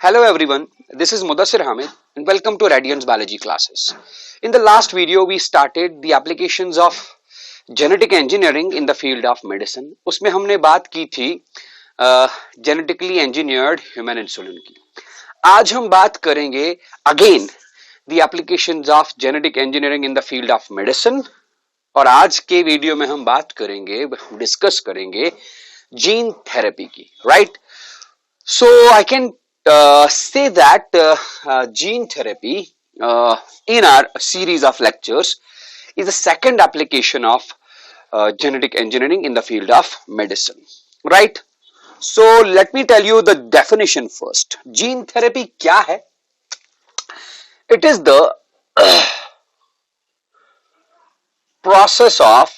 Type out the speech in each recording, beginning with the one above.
Hello everyone, this is Mudassir Hamid and welcome to Radiant's Biology classes. In the last video we started the applications of genetic engineering in the field of medicine. उसमें हमने बात की थी genetically engineered human insulin की. आज हम बात करेंगे again the applications of genetic engineering in the field of medicine और आज के वीडियो में हम बात करेंगे डिस्कस करेंगे जीन थेरेपी की, right? So I can say that gene therapy in our series of lectures is the second application of genetic engineering in the field of medicine, right? So let me tell you the definition first. Gene therapy क्या है? It is the process of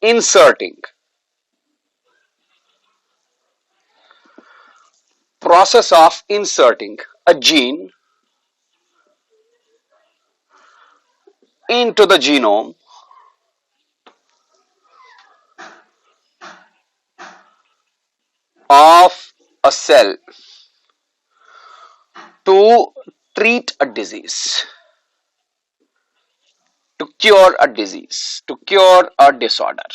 inserting a gene into the genome of a cell to treat a disease, to cure a disease, to cure a disorder.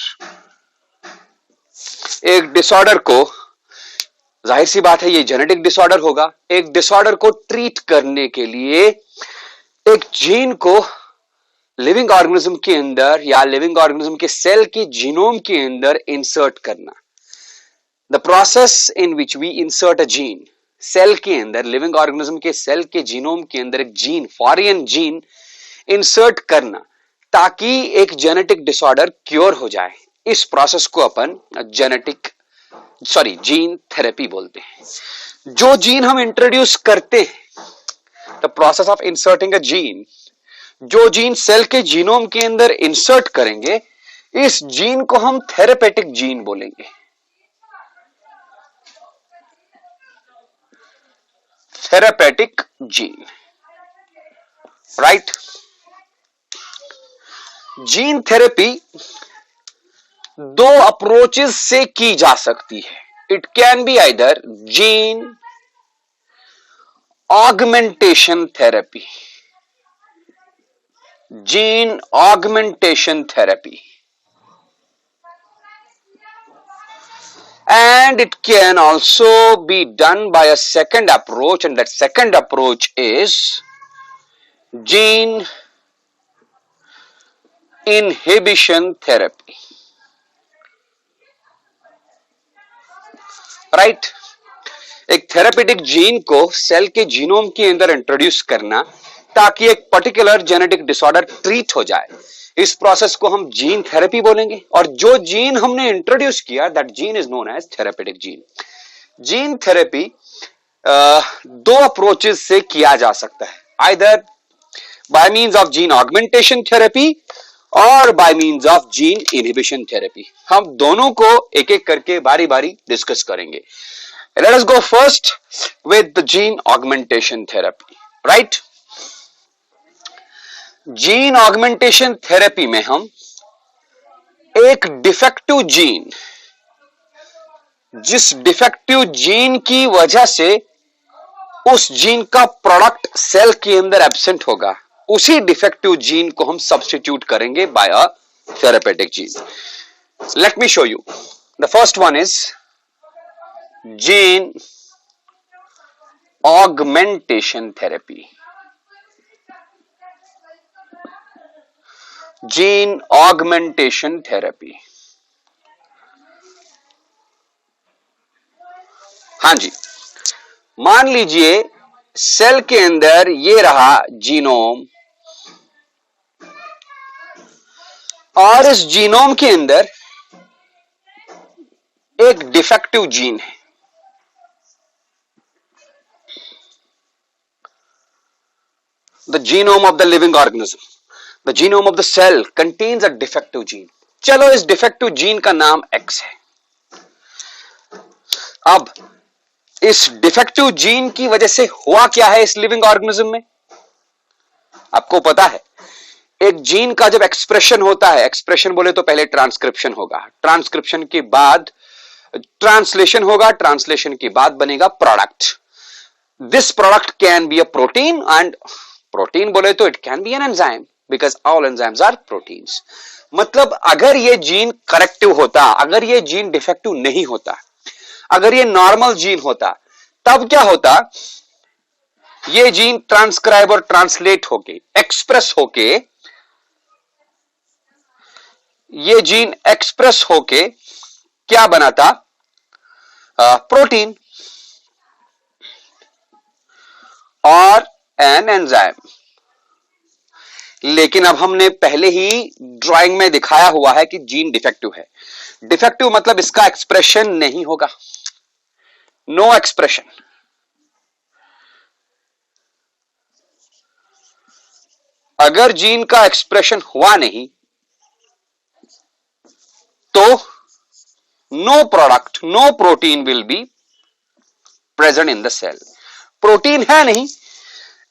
एक disorder को, जाहिर सी बात है ये genetic disorder होगा, एक डिसऑर्डर को ट्रीट करने के लिए एक जीन को लिविंग ऑर्गेनिज्म के अंदर या लिविंग ऑर्गेनिज्म के सेल के जीनोम के अंदर इंसर्ट करना. The process in which we insert a gene, cell के अंदर, लिविंग ऑर्गेनिज्म के सेल के जीनोम के अंदर एक जीन, फॉरेन जीन इंसर्ट करना ताकि एक जेनेटिक डिसऑर्डर क्योर हो जाए. इस प्रोसेस को अपन जीन थेरेपी बोलते हैं. जो जीन हम इंट्रोड्यूस करते हैं, the process of inserting a gene, जो जीन सेल के जीनोम के अंदर इंसर्ट करेंगे, इस जीन को हम थेरेपेटिक जीन बोलेंगे. Therapeutic gene, right? Gene therapy दो अप्रोचेस से की जा सकती है. It can be either gene augmentation therapy, gene augmentation therapy, and it can also be done by a second approach, and that second approach is gene inhibition therapy, right? एक therapeutic gene को cell के genome के अंदर introduce करना ताकि एक particular genetic disorder treat हो जाए. इस प्रोसेस को हम जीन थेरेपी बोलेंगे. और जो जीन हमने इंट्रोड्यूस किया, that gene is known as therapeutic gene. Gene therapy दो अप्रोचेस से किया जा सकता है, either by means of gene augmentation therapy और by means of gene inhibition therapy. हम दोनों को एक एक करके बारी बारी डिस्कस करेंगे. Let us go first with the gene augmentation therapy, right? Gene augmentation therapy में हम एक डिफेक्टिव जीन, जिस डिफेक्टिव जीन की वजह से उस जीन का प्रोडक्ट सेल के अंदर एब्सेंट होगा, उसी डिफेक्टिव जीन को हम सब्स्टिट्यूट करेंगे by a therapeutic gene. Let me show you. The first one is gene augmentation therapy. Gene augmentation therapy. हाँ जी, मान लीजिए सेल के अंदर ये रहा जीनोम और इस जीनोम के अंदर एक डिफेक्टिव जीन है. The genome of the living organism, the genome of the cell contains a defective gene. चलो इस डिफेक्टिव जीन का नाम X है. अब इस डिफेक्टिव जीन की वजह से हुआ क्या है इस लिविंग ऑर्गेनिज्म में? आपको पता है, एक जीन का जब एक्सप्रेशन होता है, एक्सप्रेशन बोले तो पहले ट्रांसक्रिप्शन होगा, ट्रांसक्रिप्शन के बाद ट्रांसलेशन होगा, ट्रांसलेशन के बाद बनेगा product. This product can be a protein and protein बोले तो it can be an enzyme because all enzymes are proteins. मतलब अगर ये जीन करेक्टिव होता, अगर ये जीन डिफेक्टिव नहीं होता, अगर ये नॉर्मल जीन होता, तब क्या होता, ये जीन ट्रांसक्राइब और ट्रांसलेट होके एक्सप्रेस होके, ये जीन एक्सप्रेस होके क्या बनाता, प्रोटीन और एन एंजाइम। लेकिन अब हमने पहले ही ड्राइंग में दिखाया हुआ है कि जीन डिफेक्टिव है। डिफेक्टिव मतलब इसका एक्सप्रेशन नहीं होगा, नो एक्सप्रेशन। अगर जीन का एक्सप्रेशन हुआ नहीं तो no product, no protein will be present in the cell. Protein है नहीं,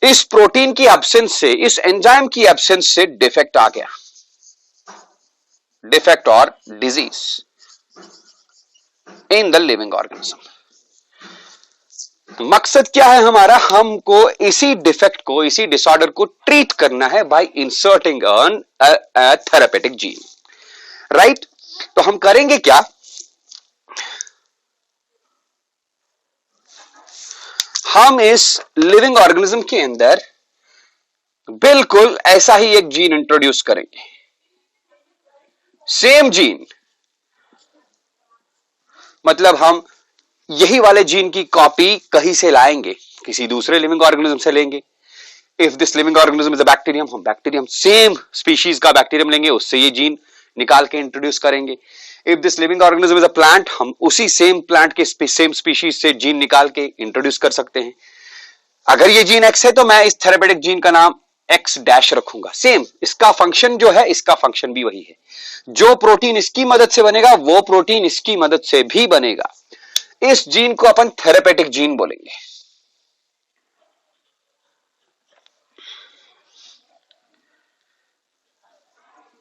इस प्रोटीन की एब्सेंस से, इस एंजाइम की एब्सेंस से डिफेक्ट आ गया, डिफेक्ट और disease in the living organism. मकसद क्या है हमारा, हमको इसी डिफेक्ट को, इसी डिसऑर्डर को ट्रीट करना है बाय इंसर्टिंग अ थेरेपेटिक जीन, राइट। तो हम करेंगे क्या, हम इस लिविंग ऑर्गेनिज्म के अंदर बिल्कुल ऐसा ही एक जीन इंट्रोड्यूस करेंगे, सेम जीन। मतलब हम यही वाले जीन की कॉपी कहीं से लाएंगे, किसी दूसरे लिविंग ऑर्गेनिज्म से लेंगे। If this living organism is a bacterium, हम बैक्टीरियम सेम स्पीशीज का बैक्टीरियम लेंगे, उससे ये जीन निकाल के इंट्रोड्यूस करेंगे। If this living organism is a plant, हम उसी सेम प्लांट के सेम स्पीशीज से जीन निकाल के इंट्रोड्यूस कर सकते हैं। अगर ये जीन एक्स है तो मैं इस थेरेपेटिक जीन का नाम एक्स डैश रखूंगा। सेम इसका फंक्शन जो है, इसका फंक्शन भी वही है। जो प्रोटीन इसकी मदद से बनेगा वो प्रोटीन इसकी मदद से भी बनेगा। इस जीन को अपन थेरेपेटिक जीन बोलेंगे।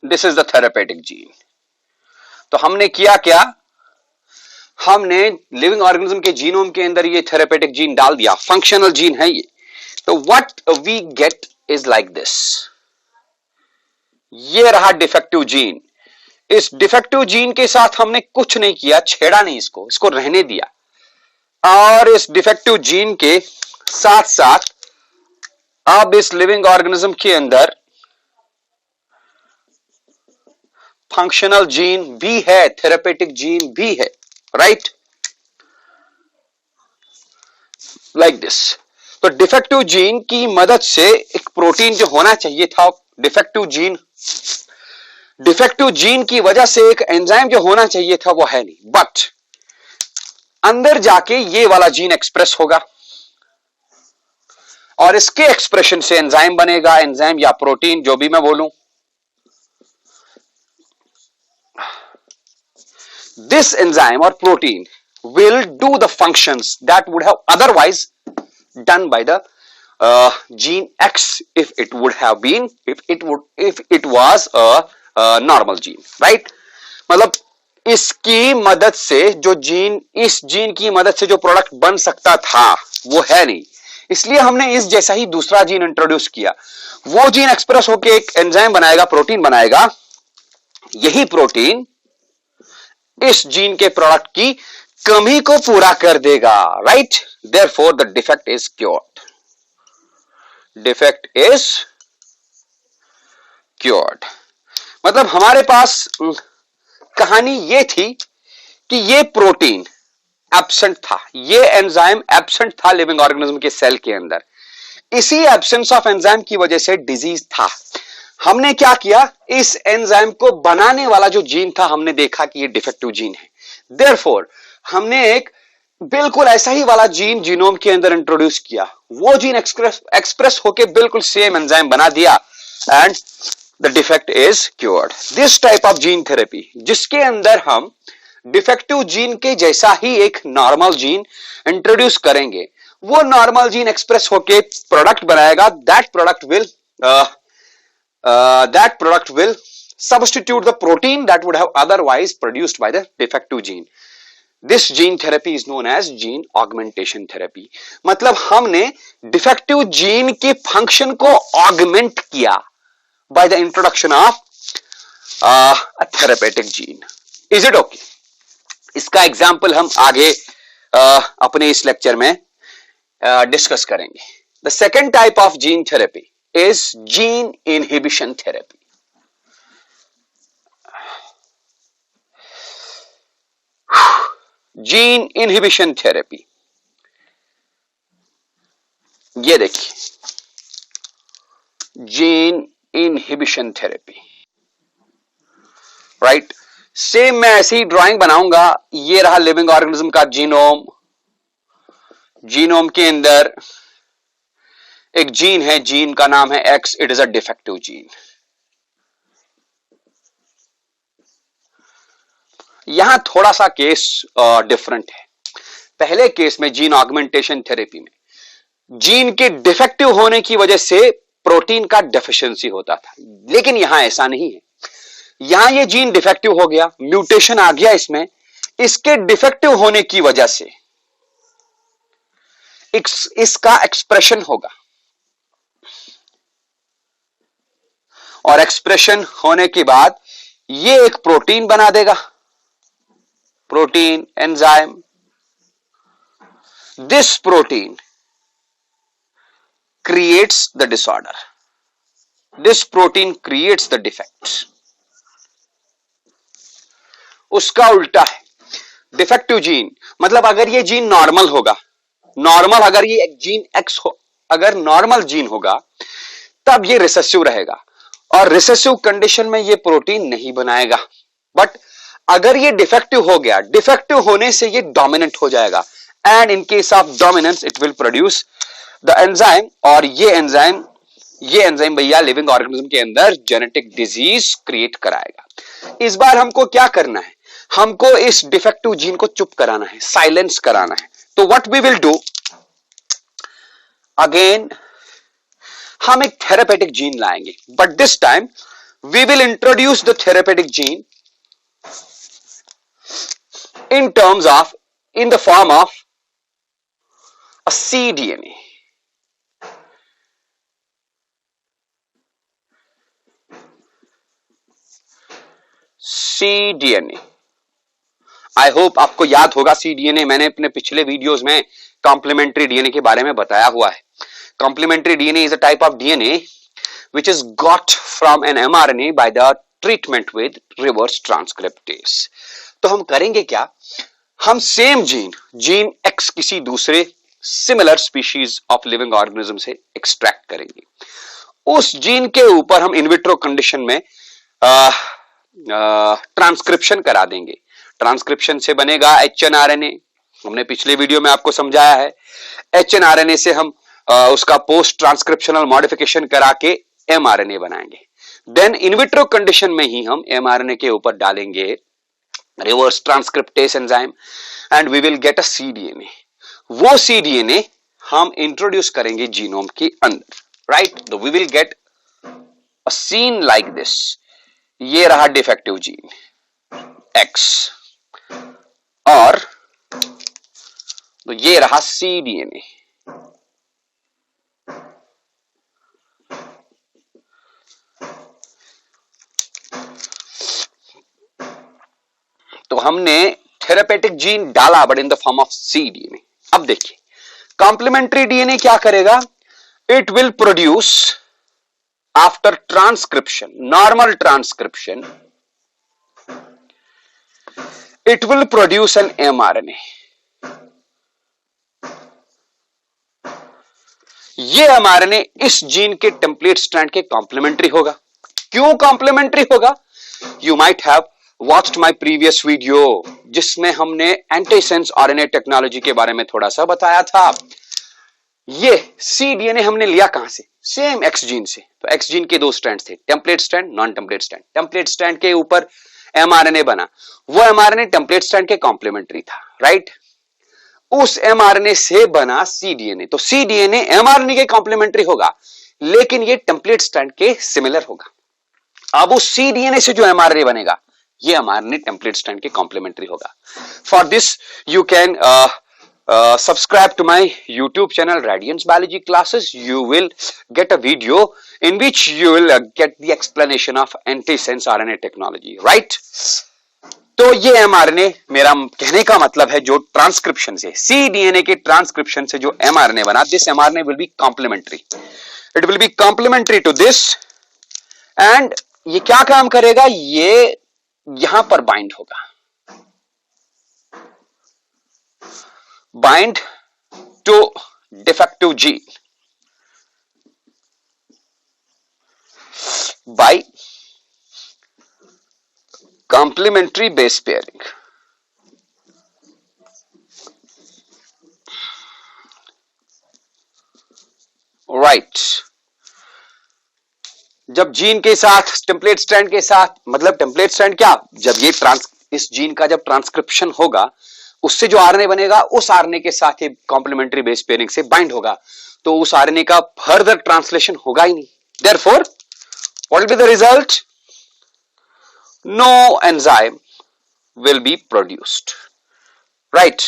This is the therapeutic gene. तो हमने किया क्या, हमने लिविंग ऑर्गेनिज्म के जीनोम के अंदर ये थेरेपेटिक जीन डाल दिया, फंक्शनल जीन है ये। तो what we get is like this, ये रहा डिफेक्टिव जीन। इस डिफेक्टिव जीन के साथ हमने कुछ नहीं किया, छेड़ा नहीं इसको, इसको रहने दिया। और इस डिफेक्टिव जीन के साथ साथ अब इस लिविंग ऑर्गेनिज्म के अंदर फंक्शनल जीन भी है, थेरेपेटिक जीन भी है, राइट, लाइक दिस। तो डिफेक्टिव जीन की मदद से एक प्रोटीन जो होना चाहिए था, डिफेक्टिव जीन की वजह से एक एंजाइम जो होना चाहिए था वो है नहीं, बट अंदर जाके ये वाला जीन एक्सप्रेस होगा और इसके एक्सप्रेशन से एंजाइम बनेगा, एंजाइम या प्रोटीन जो भी मैं बोलूं। दिस एंजाइम और protein will do the functions that would have otherwise done by the gene X if it was a normal gene, right? मतलब इसकी मदद से जो जीन, इस जीन की मदद से जो प्रोडक्ट बन सकता था वो है नहीं, इसलिए हमने इस जैसा ही दूसरा जीन इंट्रोड्यूस किया। वो जीन एक्सप्रेस होकर एक एंजाइम बनाएगा, प्रोटीन बनाएगा। यही प्रोटीन इस जीन के प्रोडक्ट की कमी को पूरा कर देगा, right. Therefore the defect is cured, defect is cured. मतलब हमारे पास कहानी ये थी कि ये प्रोटीन एब्सेंट था, ये एंजाइम एब्सेंट था लिविंग ऑर्गेनिज्म के सेल के अंदर। इसी एब्सेंस ऑफ एंजाइम की वजह से डिजीज था। हमने क्या किया, इस एंजाइम को बनाने वाला जो जीन था हमने देखा कि ये डिफेक्टिव जीन है। देयरफॉर हमने एक बिल्कुल ऐसा ही वाला जीन जीनोम के अंदर इंट्रोड्यूस किया। वो जीन एक्सप्रेस होके बिल्कुल सेम एंजाइम बना दिया and the defect is cured. This type of gene therapy जिसके अंदर हम डिफेक्टिव जीन के जैसा ही एक नॉर्मल जीन इंट्रोड्यूस करेंगे, वो नॉर्मल जीन एक्सप्रेस होके प्रोडक्ट बनाएगा। That product will substitute the protein that would have otherwise produced by the defective gene. This gene therapy is known as gene augmentation therapy. मतलब हमने defective gene के function को augment किया by the introduction of a therapeutic gene. Is it okay? इसका example हम आगे अपने इस लेक्चर में डिस्कस करेंगे। The second type of gene therapy is gene inhibition therapy. Gene inhibition therapy, ये देखिए, gene inhibition therapy, right. Same मैं ऐसी ड्राइंग बनाऊंगा। ये रहा लिविंग ऑर्गेनिज्म का जीनोम। जीनोम के अंदर एक जीन है, जीन का नाम है x. It is a defective gene. यहां थोड़ा सा केस डिफरेंट है। पहले केस में जीन ऑगमेंटेशन थेरेपी में जीन के डिफेक्टिव होने की वजह से प्रोटीन का डेफिशिएंसी होता था, लेकिन यहां ऐसा नहीं है। यहां ये जीन डिफेक्टिव हो गया, म्यूटेशन आ गया इसमें। इसके डिफेक्टिव होने की वजह से इसका एक्सप्रेशन होगा, और एक्सप्रेशन होने के बाद ये एक प्रोटीन बना देगा, protein enzyme. This protein creates the disorder. This protein creates the defects. उसका उल्टा है। डिफेक्टिव जीन मतलब अगर ये जीन नॉर्मल होगा, नॉर्मल अगर ये जीन एक्स हो, अगर नॉर्मल जीन होगा तब ये रिसेसिव रहेगा, और रिसेसिव कंडीशन में ये प्रोटीन नहीं बनाएगा। बट अगर ये डिफेक्टिव हो गया, डिफेक्टिव होने से ये डोमिनेंट हो जाएगा, and in case of dominance it will produce the enzyme, और ये एंजाइम भैया लिविंग ऑर्गेनिज्म के अंदर जेनेटिक डिजीज क्रिएट कराएगा। इस बार हमको क्या करना है? हमको इस डिफेक्टिव जीन को चुप कराना है, साइलेंस कराना है। तो what we will do, again हम एक थेरेपेटिक जीन लाएंगे, but this time we will introduce the therapeutic gene in the form of a cDNA. cDNA, I hope आपको याद होगा cDNA। मैंने अपने पिछले वीडियोस में कॉम्प्लीमेंट्री डीएनए के बारे में बताया हुआ है। Complementary DNA is a type of DNA which is got from an mRNA by the treatment with reverse transcriptase। तो हम करेंगे क्या, हम सेम जीन एक्स किसी दूसरे similar species of living organism से एक्सट्रैक्ट करेंगे। उस जीन के ऊपर हम इनविट्रो कंडीशन में ट्रांसक्रिप्शन करा देंगे। ट्रांसक्रिप्शन से बनेगा एचएनआरएनए। हमने पिछले वीडियो में आपको समझाया है। एचएनआरएनए से हम उसका पोस्ट ट्रांसक्रिप्शनल मॉडिफिकेशन करा के एमआरएनए बनाएंगे। देन इनविट्रो कंडीशन में ही हम एमआरएनए के ऊपर डालेंगे reverse transcriptase enzyme, and we will get a cDNA। वो cDNA हम इंट्रोड्यूस करेंगे जीनोम के अंदर, राइट। तो we will get a scene like this. ये रहा डिफेक्टिव जीन X, और तो ये रहा cDNA। तो हमने थेरेपेटिक जीन डाला but in the form of cDNA। अब देखिए कॉम्प्लीमेंट्री डीएनए क्या करेगा, it will produce after transcription, normal transcription, it will produce an mRNA. ये एमआरएनए इस जीन के टेम्पलेट स्ट्रैंड के कॉम्प्लीमेंट्री होगा। क्यों कॉम्प्लीमेंट्री होगा? You might have watched my previous video जिसमें हमने एंटीसेंस आरएनए टेक्नोलॉजी के बारे में थोड़ा सा बताया था। ये cDNA हमने लिया कहां से? सेम एक्स जीन से। तो एक्स जीन के दो स्ट्रैंड थे, template strand, non template strand. Template strand के ऊपर एमआरएनए बना, वो एमआरएनए टेम्पलेट स्ट्रैंड के कॉम्प्लीमेंट्री था, राइट। उस एमआरएनए से बना cDNA। तो cDNA एमआरएनए के कॉम्प्लीमेंट्री होगा, लेकिन ये टेम्पलेट स्ट्रैंड के सिमिलर होगा। अब उस cDNA से जो एमआरएनए बनेगा ये mRNA टेम्पलेट स्ट्रैंड के कॉम्प्लीमेंट्री होगा. For this you can subscribe to my YouTube channel Radiance Biology Classes. You will get a video in which you will get the explanation of antisense RNA technology, right? तो ये mRNA, मेरा कहने का मतलब है जो transcription से cDNA के ट्रांसक्रिप्शन से जो mRNA बना, this mRNA will be complementary. It will be complementary to this, and ये क्या काम करेगा, ये यहां पर बाइंड होगा, bind to defective gene by complementary base pairing. Right. जब जीन के साथ टेम्पलेट स्ट्रैंड के साथ, मतलब टेम्पलेट स्ट्रैंड क्या, जब ये इस जीन का जब ट्रांसक्रिप्शन होगा, उससे जो आरएनए बनेगा उस आरएनए के साथ ही कॉम्प्लीमेंट्री बेस पेयरिंग से बाइंड होगा, तो उस आरएनए का फर्दर ट्रांसलेशन होगा ही नहीं. Therefore what will be the result? No enzyme will be produced. Right.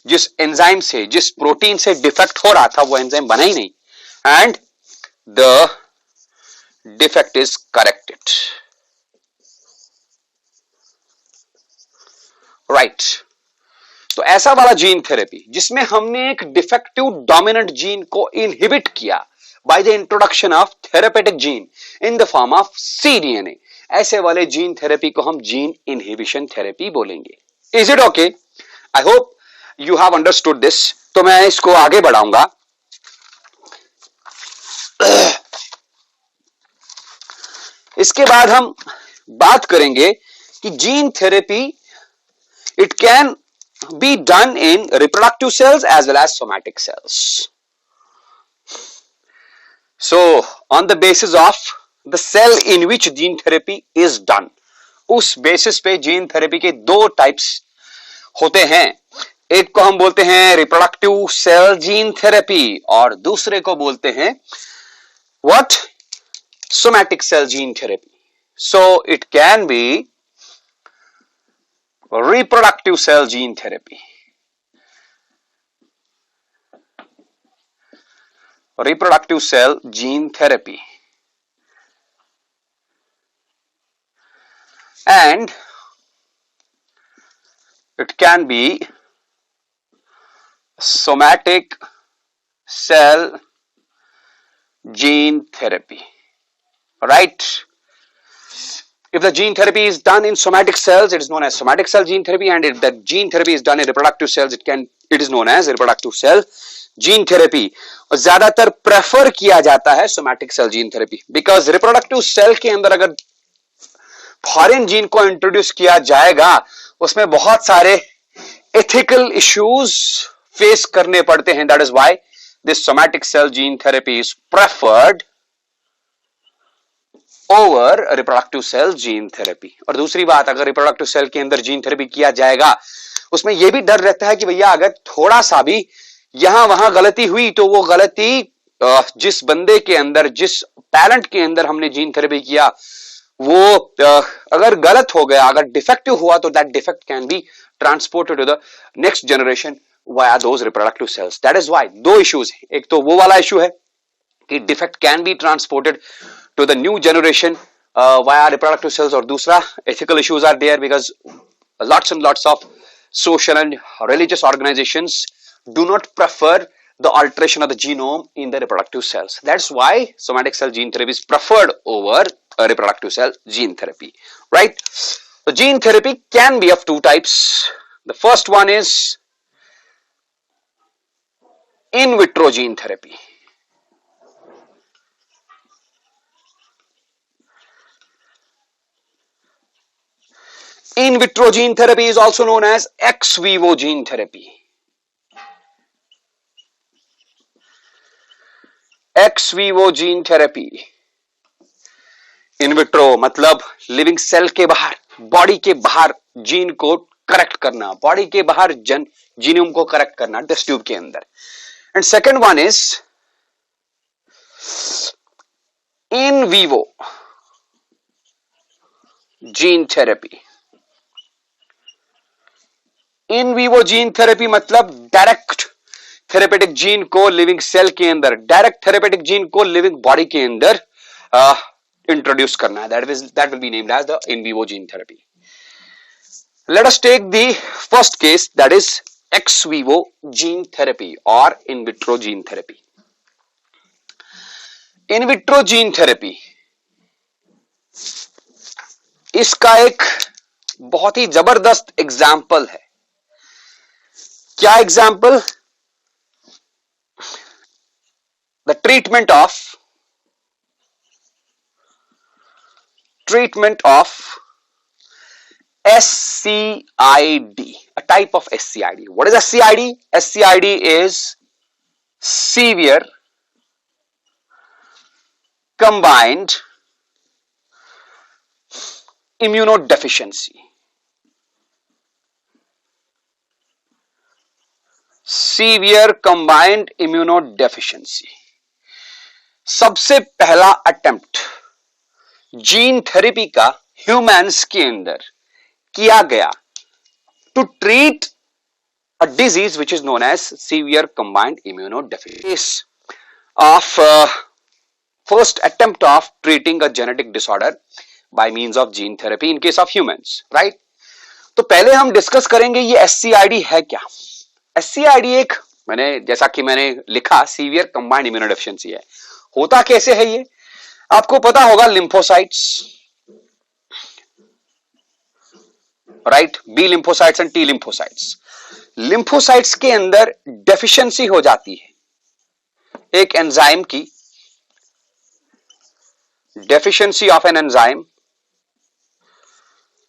जिस एंजाइम से, जिस प्रोटीन से डिफेक्ट हो रहा था, वो एंजाइम बना ही नहीं, and the defect is corrected. Right. तो ऐसा वाला जीन थेरेपी जिसमें हमने एक डिफेक्टिव डोमिनेंट जीन को इनहिबिट किया by the introduction of therapeutic gene in the form of cDNA, ऐसे वाले जीन थेरेपी को हम जीन इनहिबिशन थेरेपी बोलेंगे. Is it okay? I hope you have understood this. तो मैं इसको आगे बढ़ाऊंगा. इसके बाद हम बात करेंगे कि gene therapy it can be done in reproductive cells as well as somatic cells. So on the basis of the cell in which gene therapy is done, उस बेसिस पे जीन थेरेपी के दो टाइप्स होते हैं. एक को हम बोलते हैं रिप्रोडक्टिव सेल जीन थेरेपी और दूसरे को बोलते हैं what? Somatic cell gene therapy. So it can be reproductive cell gene therapy. Reproductive cell gene therapy. And it can be somatic cell gene therapy. Right? If the gene therapy is done in somatic cells, it is known as somatic cell gene therapy, and if the gene therapy is done in reproductive cells, it is known as reproductive cell gene therapy. और ज्यादातर prefer किया जाता है somatic cell gene therapy, because reproductive cell के अंदर अगर foreign gene को introduce किया जाएगा, उसमें बहुत सारे एथिकल इश्यूज फेस करने पड़ते हैं. That is why this somatic cell gene therapy is preferred over reproductive cell gene therapy. और दूसरी बात, अगर रिप्रोडक्टिव सेल के अंदर जीन थेरेपी किया जाएगा, उसमें यह भी डर रहता है कि भैया अगर थोड़ा सा भी यहां वहां गलती हुई तो वो गलती जिस बंदे के अंदर, जिस पैरेंट के अंदर हमने जीन थेरेपी किया, वो अगर गलत हो गया, अगर डिफेक्टिव हुआ, तो that defect can be transported to the next generation via those reproductive cells. That is why दो इश्यूज है. एक तो वो वाला इश्यू है कि defect can be transported to the new generation via reproductive cells, और दूसरा ethical issues are there because lots and lots of social and religious organizations do not prefer the alteration of the genome in the reproductive cells. That's why somatic cell gene therapy is preferred over reproductive cell gene therapy, right? So gene therapy can be of two types. The first one is in vitro gene therapy. In vitro gene therapy is also known as ex vivo gene therapy. Ex vivo gene therapy. In vitro मतलब living cell के बाहर, body के बाहर gene को correct करना, body के बाहर genome को करेक्ट करना टेस्ट ट्यूब के अंदर. And second one is in vivo gene therapy. In vivo gene therapy मतलब डायरेक्ट थेरेपेटिक जीन को लिविंग सेल के अंदर, डायरेक्ट थेरेपेटिक जीन को लिविंग बॉडी के अंदर इंट्रोड्यूस करना है. That will be named as the in vivo gene therapy. Let us take the first case, that is ex vivo gene therapy or in vitro gene therapy. In vitro gene therapy इसका एक बहुत ही जबरदस्त example है. क्या example? The treatment of SCID, a type of SCID. What is SCID? SCID is severe combined immunodeficiency. Severe combined immunodeficiency. सबसे पहला attempt gene therapy का humans के अंदर किया गया to treat a disease which is known as severe combined immunodeficiency of first attempt of treating a genetic disorder by means of gene therapy in case of humans, right? तो पहले हम discuss करेंगे ये एससीआईडी है क्या. एससीआईडी एक जैसा कि मैंने लिखा सीवियर कंबाइंड इम्यूनोडेफिशिएंसी है. होता कैसे है ये? आपको पता होगा lymphocytes, right? B lymphocytes and T lymphocytes. Lymphocytes के अंदर डेफिशिएंसी हो जाती है एक एंजाइम की, deficiency of an enzyme.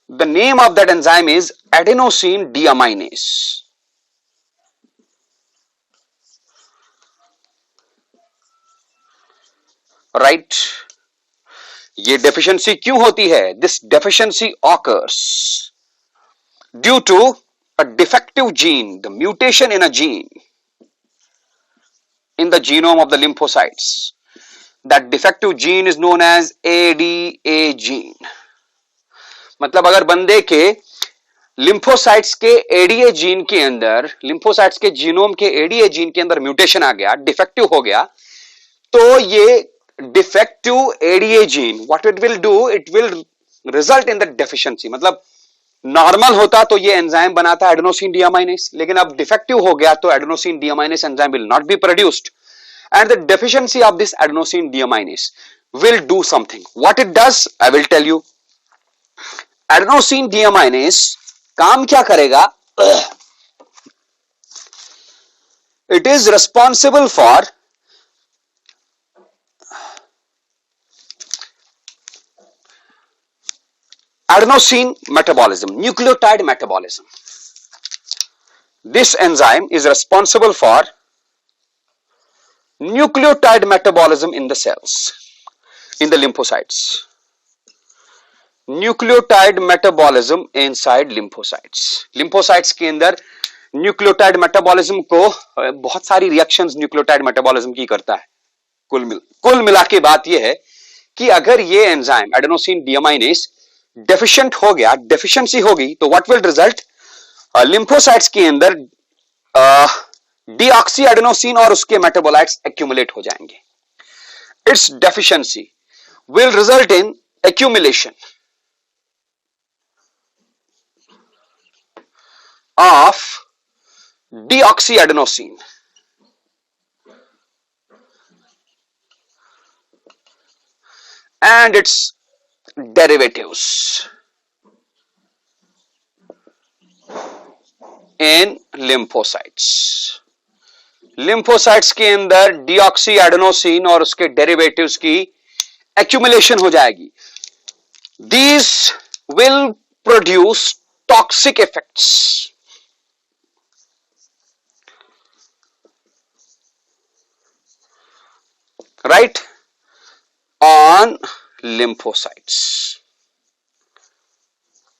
The name of that enzyme is adenosine deaminase. Right? ये डेफिशिएंसी क्यों होती है? This deficiency occurs due to a defective gene, the mutation in a gene in the genome of the lymphocytes. That defective gene is known as ADA gene. मतलब अगर बंदे के lymphocytes के ADA gene के अंदर, लिम्फोसाइट्स के genome के ADA gene के अंदर म्यूटेशन आ गया, डिफेक्टिव हो गया, तो ये defective ADA gene what it will do, it will result in the deficiency. मतलब नॉर्मल होता तो ये एंजाइम बनाता एडेनोसिन डीअमाइनेज, लेकिन अब डिफेक्टिव हो गया तो adenosine deaminase enzyme will not be produced and the deficiency of this adenosine deaminase will do something. What it does I will tell you. Adenosine deaminase काम क्या करेगा? It is responsible for adenosine metabolism, nucleotide metabolism. This enzyme is responsible for nucleotide metabolism in the cells, in the lymphocytes. Nucleotide metabolism inside lymphocytes. Lymphocytes के अंदर nucleotide metabolism को बहुत सारी reactions nucleotide metabolism की करता है. कुल मिला के बात यह है कि अगर ये एंजाइम एडेनोसिन डीअमाइनेज डेफिशिएंट हो गया, डेफिशिएंसी होगी, तो व्हाट विल रिजल्ट? लिम्फोसाइट्स के अंदर डीऑक्सी एडेनोसिन और उसके मेटाबोलाइट्स एक्यूमुलेट हो जाएंगे. It's deficiency will result in accumulation of deoxy adenosine and its derivatives in lymphocytes. Lymphocytes के अंदर डीऑक्सी एडेनोसिन और उसके डेरिवेटिव्स की एक्यूमुलेशन हो जाएगी. These will produce toxic effects. Right? On lymphocytes,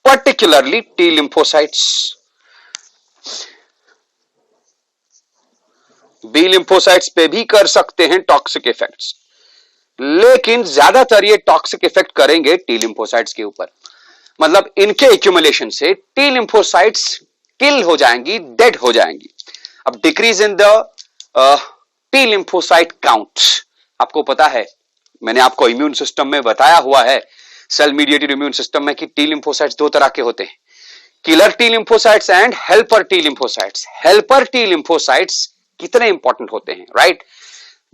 particularly T lymphocytes. B lymphocytes पे भी कर सकते हैं टॉक्सिक इफेक्ट्स, लेकिन ज्यादातर ये टॉक्सिक इफेक्ट करेंगे T lymphocytes के ऊपर. मतलब इनके एक्यूमुलेशन से T lymphocytes किल हो जाएंगी, डेड हो जाएंगी। अब decrease in the T lymphocyte count, आपको पता है मैंने आपको इम्यून सिस्टम में बताया हुआ है, सेल मीडिएटेड इम्यून सिस्टम में कि टी लिम्फोसाइट्स दो तरह के होते हैं, killer T lymphocytes and helper T lymphocytes. Helper T lymphocytes कितने इंपॉर्टेंट होते हैं, right?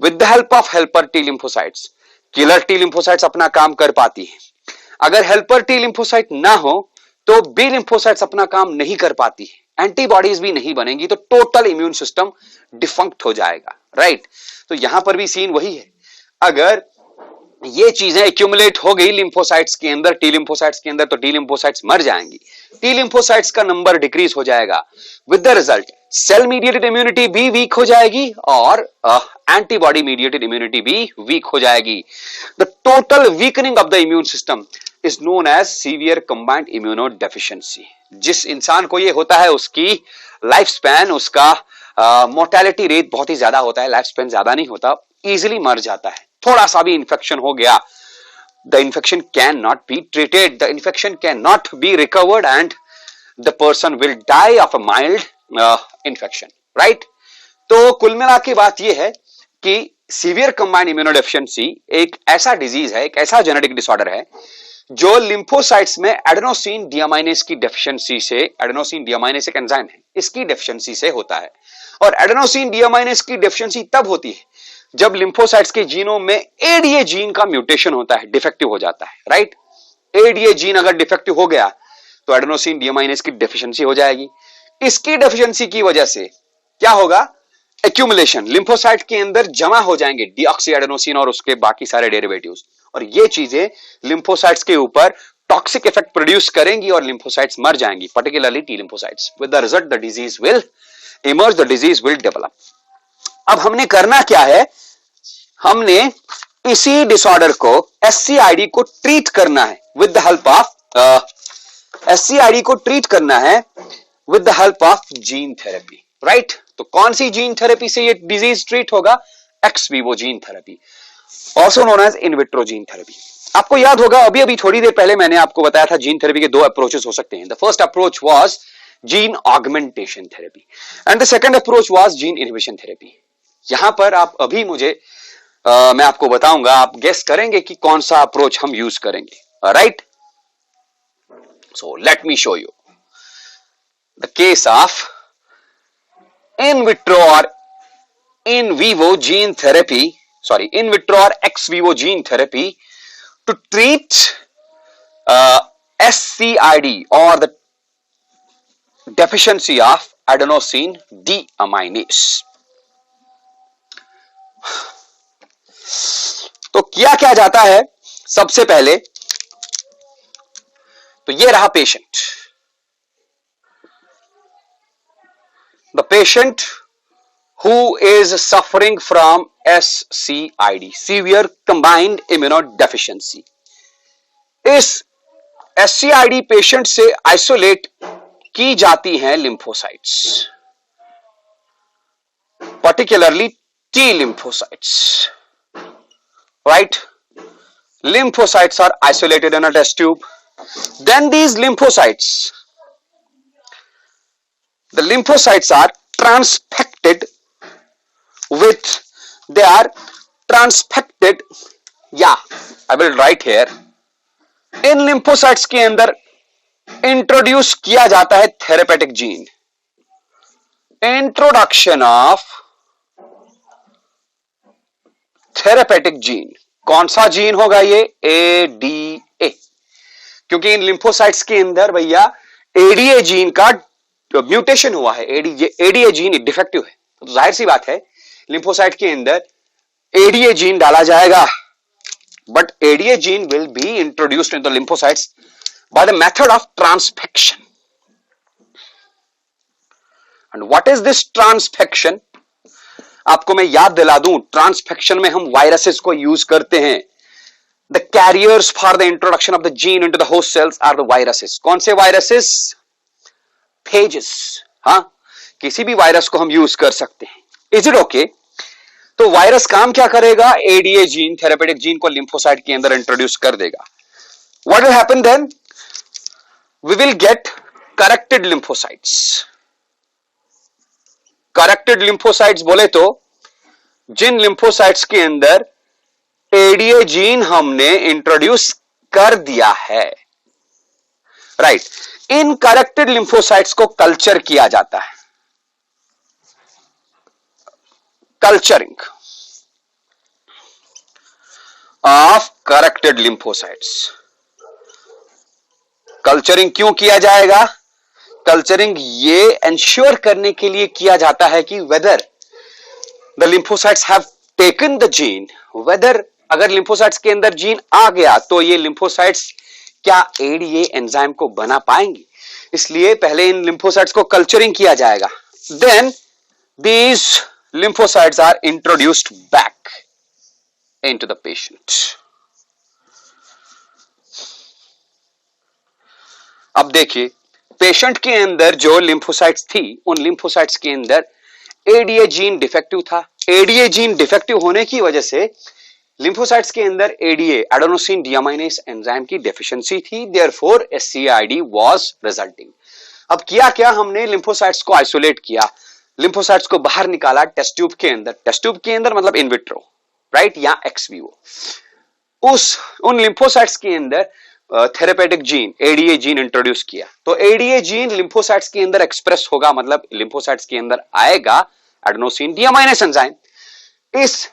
With the help of helper T lymphocytes killer T lymphocytes अपना काम कर पाती है। अगर हेल्पर टी लिम्फोसाइट ना हो तो बी लिम्फोसाइट्स अपना काम नहीं कर पाती है, एंटीबॉडीज भी नहीं बनेंगी, तो टोटल इम्यून सिस्टम डिफंक्ट हो जाएगा, राइट? तो यहां पर भी सीन वही है, अगर ये चीजें एक्यूमुलेट हो गई लिम्फोसाइट्स के अंदर, टी लिम्फोसाइट्स के अंदर, तो टी लिम्फोसाइट्स मर जाएंगी, टी लिम्फोसाइट्स का नंबर डिक्रीज हो जाएगा, with the result cell mediated immunity भी वीक हो जाएगी और एंटीबॉडी मीडिएटेड इम्यूनिटी भी वीक हो जाएगी। The total weakening of the immune system is known as severe combined immuno deficiency. जिस इंसान को ये होता है उसकी लाइफ स्पैन, उसका मोर्टेलिटी रेट बहुत ही ज्यादा होता है, लाइफ स्पैन ज्यादा नहीं होता, इजिली मर जाता है। थोड़ा सा भी इंफेक्शन हो गया, the infection can not be treated, the infection can not be recovered and the person will die of a mild infection, right? तो कुल मिला के बात यह है कि सीवियर कंबाइंड इम्यूनोडेफिशिएंसी एक ऐसा डिजीज है, एक ऐसा जेनेटिक डिसऑर्डर है जो लिम्फोसाइट्स में एडेनोसिन डियामाइनेज की डेफिशिएंसी से, एडेनोसिन डियामाइनेज एक एंजाइम है, इसकी डेफिशिएंसी से होता है। और एडेनोसिन डियामाइनेज की डेफिशिएंसी तब होती है जब लिम्फोसाइट्स के जीनोम में एडीए जीन का म्यूटेशन होता है, डिफेक्टिव हो जाता है, राइट? एडीए जीन अगर डिफेक्टिव हो गया तो एडेनोसिन डियामाइनेज की डेफिशिएंसी हो जाएगी। इसकी डेफिशिएंसी की वजह से क्या होगा? एक्यूमुलेशन, लिम्फोसाइट के अंदर जमा हो जाएंगे डीऑक्सी एडेनोसिन और उसके बाकी सारे डेरिवेटिव्स, और ये चीजें लिम्फोसाइट्स के ऊपर टॉक्सिक इफेक्ट प्रोड्यूस करेंगी और लिम्फोसाइट्स मर जाएंगी, particularly T lymphocytes. With the result the disease will emerge, the disease will develop. अब हमने करना क्या है? हमने इसी डिसऑर्डर को, एससीआईडी को ट्रीट करना है with the help of SCID को ट्रीट करना है with the help of gene therapy, right? तो कौन सी जीन थेरेपी से ये डिजीज ट्रीट होगा? Ex vivo gene therapy, also known as in vitro gene therapy. आपको याद होगा अभी थोड़ी देर पहले मैंने आपको बताया था जीन थेरेपी के दो अप्रोचेस हो सकते हैं। The first approach was gene augmentation therapy and the second approach was gene inhibition therapy. यहां पर आप अभी मुझे मैं आपको बताऊंगा, आप गेस करेंगे कि कौन सा अप्रोच हम यूज करेंगे, right? So let me show you the case of in vitro और in vivo gene therapy, sorry, in vitro or ex vivo gene therapy to treat SCID or the deficiency of adenosine deaminase। तो किया क्या जाता है? सबसे पहले तो ये रहा patient, the patient who is suffering from SCID, severe combined immunodeficiency। इस SCID पेशेंट से आइसोलेट की जाती हैं lymphocytes, particularly T lymphocytes, right? Lymphocytes are isolated in a test tube. Then these lymphocytes, the lymphocytes are transfected with, they are transfected, yeah, I will write here, in lymphocytes के अंदर introduce किया जाता है therapeutic gene, introduction of therapeutic gene. कौन सा gene होगा ये? ADA, क्योंकि इन लिम्फोसाइट्स के अंदर भैया एडीए जीन का म्यूटेशन हुआ है, एडीए जीन डिफेक्टिव है, तो जाहिर सी बात है लिम्फोसाइट के अंदर एडीए जीन डाला जाएगा, but ADA gene will be introduced in the lymphocytes by the method of transfection. And what is this transfection? आपको मैं याद दिला दूं, ट्रांसफेक्शन में हम वायरसेस को यूज करते हैं। The carriers for the introduction of the gene into the host cells are the viruses. कौन से वायरसेस? Phages। हाँ, किसी भी वायरस को हम यूज कर सकते हैं। Is it okay? तो वायरस काम क्या करेगा? एडीए जीन, थेरेपेटिक जीन को लिम्फोसाइट के अंदर इंट्रोड्यूस कर देगा। What will happen then? We will get corrected lymphocytes, corrected lymphocytes बोले तो जिन लिम्फोसाइट्स के अंदर एडीए जीन हमने इंट्रोड्यूस कर दिया है, राइट। इन करेक्टेड लिम्फोसाइट्स को कल्चर किया जाता है, culturing of corrected lymphocytes. Culturing क्यों किया जाएगा? कल्चरिंग ये एंश्योर करने के लिए किया जाता है कि whether the lymphocytes have taken the gene, whether अगर लिम्फोसाइट्स के अंदर जीन आ गया तो ये लिम्फोसाइट्स क्या एडीए एंजाइम को बना पाएंगी। इसलिए पहले इन लिम्फोसाइट्स को कल्चरिंग किया जाएगा, then these lymphocytes are introduced back into the patient. अब देखिए, पेशेंट के अंदर जो लिम्फोसाइट्स थी, उन लिम्फोसाइट्स के अंदर एडीए जीन डिफेक्टिव था। एडीए जीन डिफेक्टिव होने की वजह से लिम्फोसाइट्स के अंदर एडीए एडेनोसिन डियामाइनेज एंजाइम की डेफिशिएंसी थी, देयरफॉर एससीआईडी वाज रिजल्टिंग। अब किया क्या हमने? लिम्फोसाइट्स को आइसोलेट किया, लिम्फोसाइट्स को बाहर निकाला टेस्ट ट्यूब के अंदर। टेस्ट ट्यूब के अंदर मतलब इन विट्रो, राइट, या एक्स वीवो। उन लिम्फोसाइट्स के अंदर therapeutic gene ADA gene introduce किया, तो एडीए जीन लिम्फोसाइट्स के अंदर एक्सप्रेस होगा, मतलब लिम्फोसाइट्स के अंदर आएगा एडेनोसिन डियामाइनेज एंजाइम। इस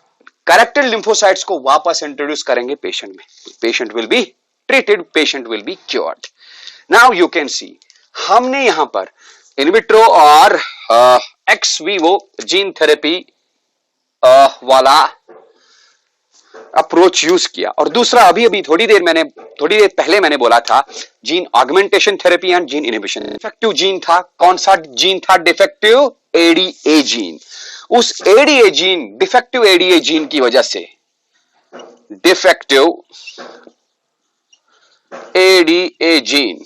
करेक्टेड लिम्फोसाइट्स को वापस इंट्रोड्यूस करेंगे पेशेंट में, patient will be treated, patient will be cured. Now you can see हमने यहां पर इन विट्रो और एक्स वीवो जीन थेरेपी वाला अप्रोच यूज किया। और दूसरा अभी थोड़ी देर पहले मैंने बोला था gene augmentation therapy and gene inhibition. Defective gene था, कौन सा जीन था डिफेक्टिव? ADA gene. उस ADA gene, defective ADA gene की वजह से, defective ADA gene,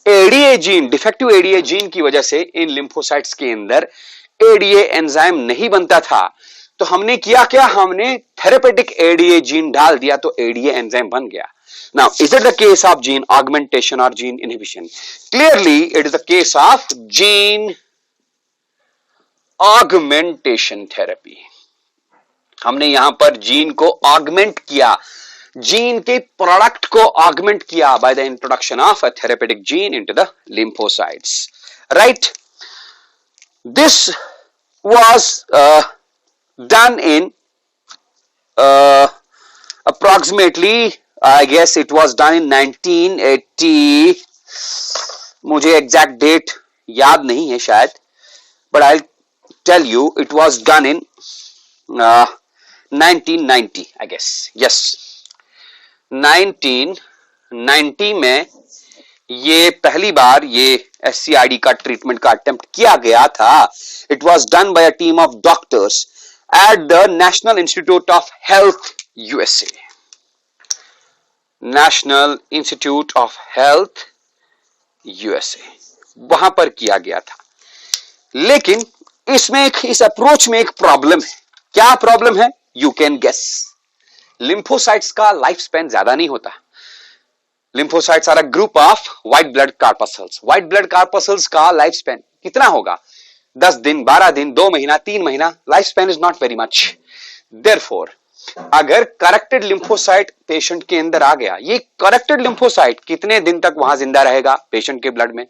ADA gene, defective ADA gene की वजह से इन लिम्फोसाइट्स के अंदर एडीए एंजाइम नहीं बनता था। तो हमने किया क्या? हमने थेरेपेटिक एडीए जीन डाल दिया, तो एडीए एंजाइम बन गया। Now is it the case of gene augmentation और gene inhibition? Clearly it is the case of gene augmentation therapy. हमने यहां पर जीन को ऑगमेंट किया, जीन के प्रोडक्ट को ऑगमेंट किया by the introduction of a therapeutic gene into the lymphocytes, right. This was done in approximately, I guess it was done in 1980, मुझे exact date याद नहीं है शायद, but I'll tell you it was done in 1990, I guess, yes, 1990 में ये पहली बार ये एससीआईडी का ट्रीटमेंट का अटेम्प्ट किया गया था। It was done by a team of doctors at the National Institute of Health, USA. National Institute of Health, USA, वहां पर किया गया था। लेकिन इसमें इस अप्रोच में एक प्रॉब्लम है। क्या प्रॉब्लम है? You can guess. लिम्फोसाइट्स का लाइफ स्पैन ज्यादा नहीं होता। Lymphocytes are a group of white blood corpuscles. White blood corpuscles का लाइफ स्पैन कितना होगा? 10 दिन, 12 दिन, 2 महीना, 3 महीना। Life span is not very much. Therefore अगर करेक्टेड लिम्फोसाइट पेशेंट के अंदर आ गया, ये करेक्टेड लिम्फोसाइट कितने दिन तक वहां जिंदा रहेगा पेशेंट के ब्लड में?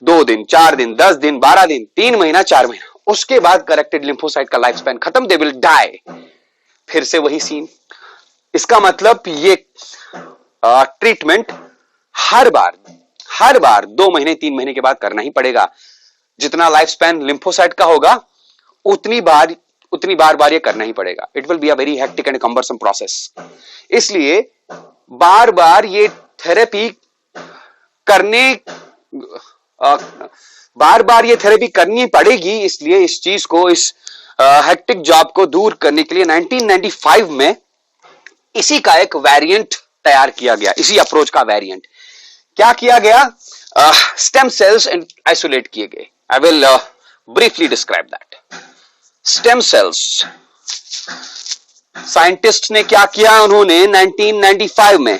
2 दिन, 4 दिन, 10 दिन, 12 दिन, 3 महीना, 4 महीना। उसके बाद करेक्टेड लिम्फोसाइट का लाइफ स्पैन खत्म, दे विल डाई। फिर से वही सीन। इसका मतलब ये ट्रीटमेंट हर बार 2 महीने 3 महीने के बाद करना ही पड़ेगा। जितना लाइफ स्पैन लिम्फोसाइट का होगा उतनी बार ये करना ही पड़ेगा। It will be a very hectic and cumbersome process. इसलिए बार ये थेरेपी करनी पड़ेगी। इसलिए इस चीज को, इस हेक्टिक जॉब को दूर करने के लिए 1995 में इसी का एक वेरिएंट तैयार किया गया, इसी अप्रोच का वेरिएंट। क्या किया गया? स्टेम सेल्स आइसोलेट किए गए। I will briefly describe that. Stem cells. Scientist ने क्या किया? उन्होंने 1995 में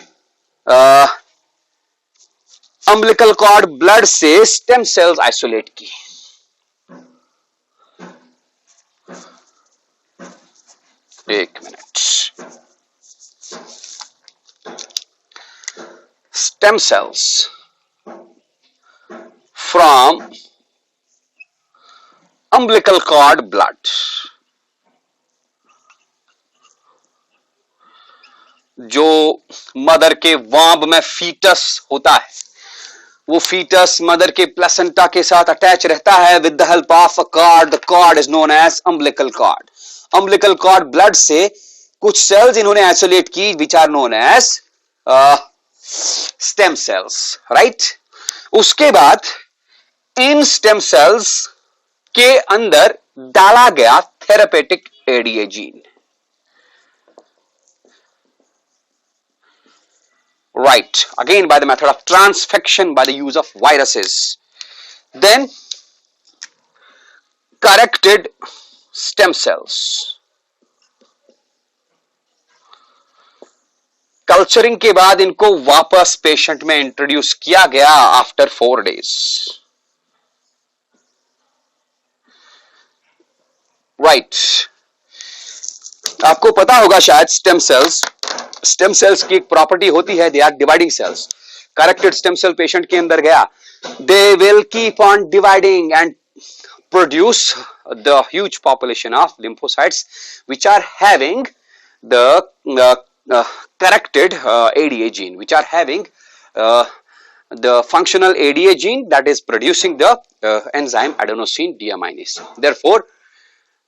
अम्बिलिकल कॉर्ड ब्लड से स्टेम सेल्स आइसोलेट की। stem cells from umbilical cord blood. जो मदर के वाम्ब में फीटस होता है, वो फीटस मदर के प्लेसेंटा के साथ अटैच रहता है with the help of a cord. The cord is known as umbilical cord. Umbilical cord blood से कुछ सेल्स इन्होंने आइसोलेट की which are known as stem cells, right. उसके बाद इन स्टेम सेल्स के अंदर डाला गया therapeutic ADA gene, right, again by the method of transfection by the use of viruses. Then corrected stem cells. Culturing के बाद इनको वापस पेशेंट में इंट्रोड्यूस किया गया आफ्टर 4 days. राइट, आपको पता होगा शायद स्टेम सेल्स की एक प्रॉपर्टी होती है, they are dividing cells. Corrected stem cell patient के अंदर गया, they will keep on dividing and produce the huge population of lymphocytes which are having the corrected ADA gene, which are having the functional ADA gene that is producing the enzyme adenosine deaminase. Therefore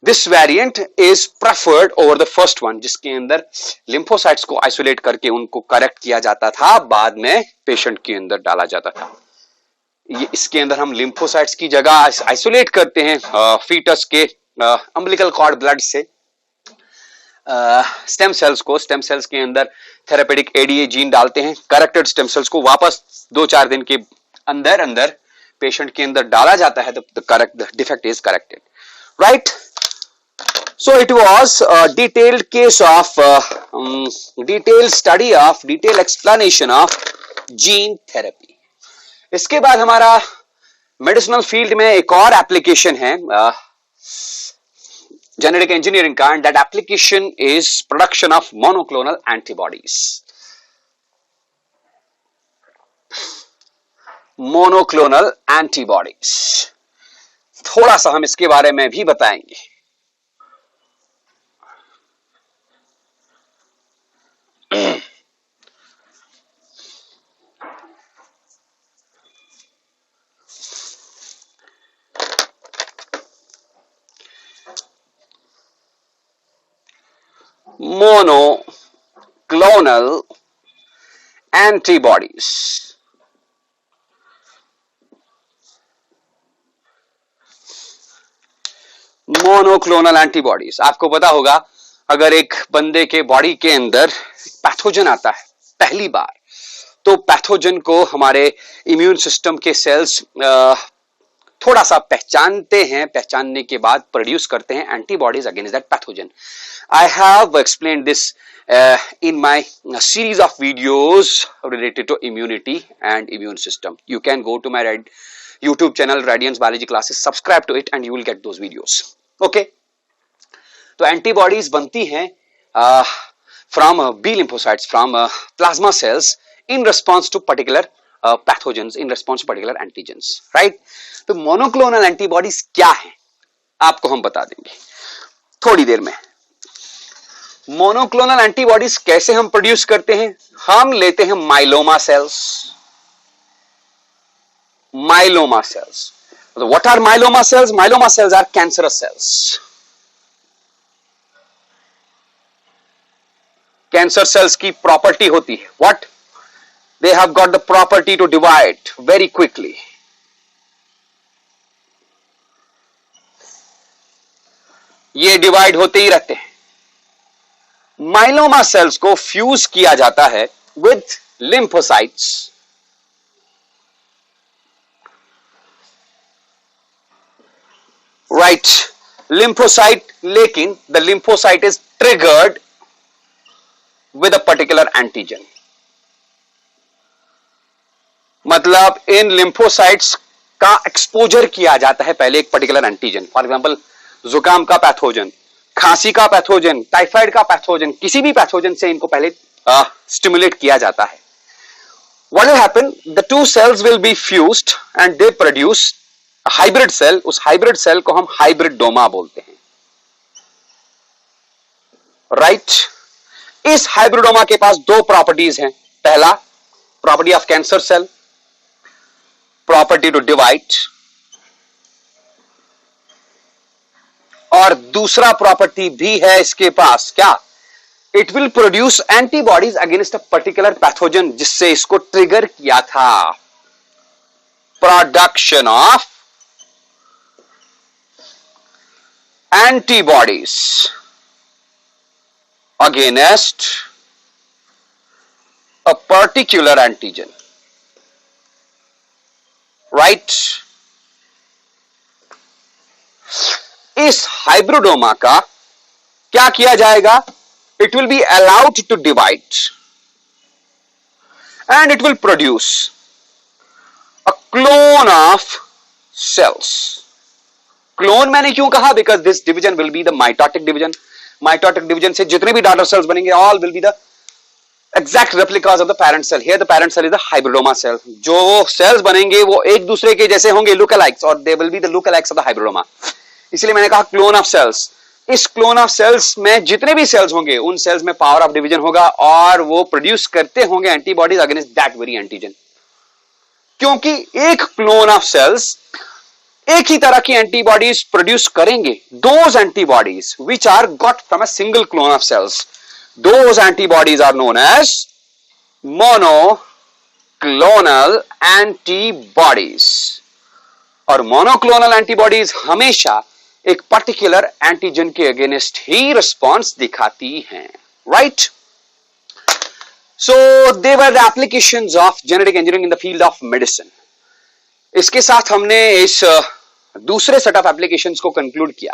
this variant is preferred over the first one, जिसके अंदर lymphocytes को isolate करके उनको correct किया जाता था, बाद में पेशेंट के अंदर डाला जाता था. ये इसके अंदर हम lymphocytes की जगह आइसोलेट करते हैं फीटस के अम्बिलिकल कॉर्ड ब्लड से स्टेम सेल्स को. स्टेम सेल्स के अंदर थेरापेटिक एडीए जीन डालते हैं. करेक्टेड स्टेम सेल्स को वापस 2-4 दिन के अंदर पेशेंट के अंदर डाला जाता है. The defect is corrected, right. So it was a detailed case of detailed study of detailed explanation of gene therapy. इसके बाद हमारा मेडिसिनल फील्ड में एक और एप्लीकेशन है जेनेटिक इंजीनियरिंग का, and that application is production of monoclonal antibodies. Monoclonal antibodies थोड़ा सा हम इसके बारे में भी बताएंगे. Monoclonal antibodies. मोनोक्लोनल एंटीबॉडीज, आपको पता होगा अगर एक बंदे के बॉडी के अंदर पैथोजन आता है पहली बार, तो पैथोजन को हमारे इम्यून सिस्टम के सेल्स थोड़ा सा पहचानते हैं. पहचानने के बाद प्रोड्यूस करते हैं antibodies against that pathogen. I have explained this in my series of videos related to immunity and immune system. You can go to my YouTube channel Radiance Biology Classes, subscribe to it and you will get those videos. Okay? तो antibodies बनती हैं from B lymphocytes, from plasma cells in response to particular pathogens, in response to particular antigens, right? तो monoclonal antibodies क्या है आपको हम बता देंगे थोड़ी देर में. मोनोक्लोनल एंटीबॉडीज कैसे हम प्रोड्यूस करते हैं? हम लेते हैं myeloma cells. Myeloma cells, what are myeloma cells? Myeloma cells are cancerous cells. Cancer cells की प्रॉपर्टी होती है what? They have got the property to divide very quickly. ये डिवाइड होते ही रहते हैं. माइलोमा सेल्स को फ्यूज किया जाता है विद लिम्फोसाइट्स. राइट, लिम्फोसाइट, लेकिन the lymphocyte is triggered with a particular antigen. मतलब इन लिम्फोसाइट्स का एक्सपोजर किया जाता है पहले एक पर्टिकुलर एंटीजन. फॉर एग्जांपल जुकाम का पैथोजन, खांसी का पैथोजन, टाइफाइड का पैथोजन, किसी भी पैथोजन से इनको पहले स्टिमुलेट किया जाता है. what will happen, the two cells will be fused and they produce a hybrid cell. उस hybrid cell को हम hybridoma बोलते हैं, राइट इस हाइब्रिडोमा के पास दो प्रॉपर्टीज हैं. पहला property of cancer cell, property to divide, और दूसरा प्रॉपर्टी भी है इसके पास, क्या, it will produce antibodies against a particular pathogen, जिससे इसको ट्रिगर किया था. Production of antibodies against a particular antigen, right? इस हाइब्रिडोमा का क्या किया जाएगा? It will be allowed to divide and it will produce a clone of cells. Clone मैंने क्यों कहा? Because this division will be the mitotic division. Mitotic division से जितने भी daughter cells बनेंगे, all will be the exact replicas of the parent cell. Here the parent cell is the hybridoma cell. जो cells बनेंगे वो एक दूसरे के जैसे होंगे, lookalikes, और they will be the lookalikes of the hybridoma. इसलिए मैंने कहा clone of cells. इस clone of cells में जितने भी cells होंगे, उन cells में power of division होगा और वो produce करते होंगे antibodies against that very antigen. क्योंकि एक clone of cells एक ही तरह की एंटीबॉडीज प्रोड्यूस करेंगे. Those antibodies which are got from a single clone of cells, those antibodies are known as monoclonal antibodies. और मोनोक्लोनल एंटीबॉडीज हमेशा एक पर्टिकुलर एंटीजन के अगेंस्ट ही रिस्पॉन्स दिखाती हैं, right? So they were the applications of genetic engineering in the field of medicine. इसके साथ हमने इस दूसरे सेट ऑफ एप्लीकेशंस को कंक्लूड किया.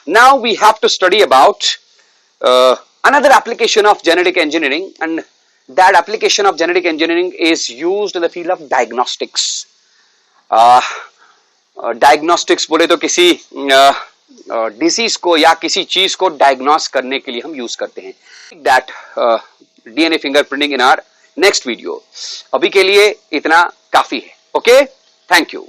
Now we have to study about another application of genetic engineering, and that application of genetic engineering is used in the field of diagnostics. Diagnostics बोले तो किसी डिसीज को या किसी चीज को डायग्नोस करने के लिए हम यूज करते हैं. That DNA fingerprinting in our next video. अभी के लिए इतना काफी है. Okay, thank you.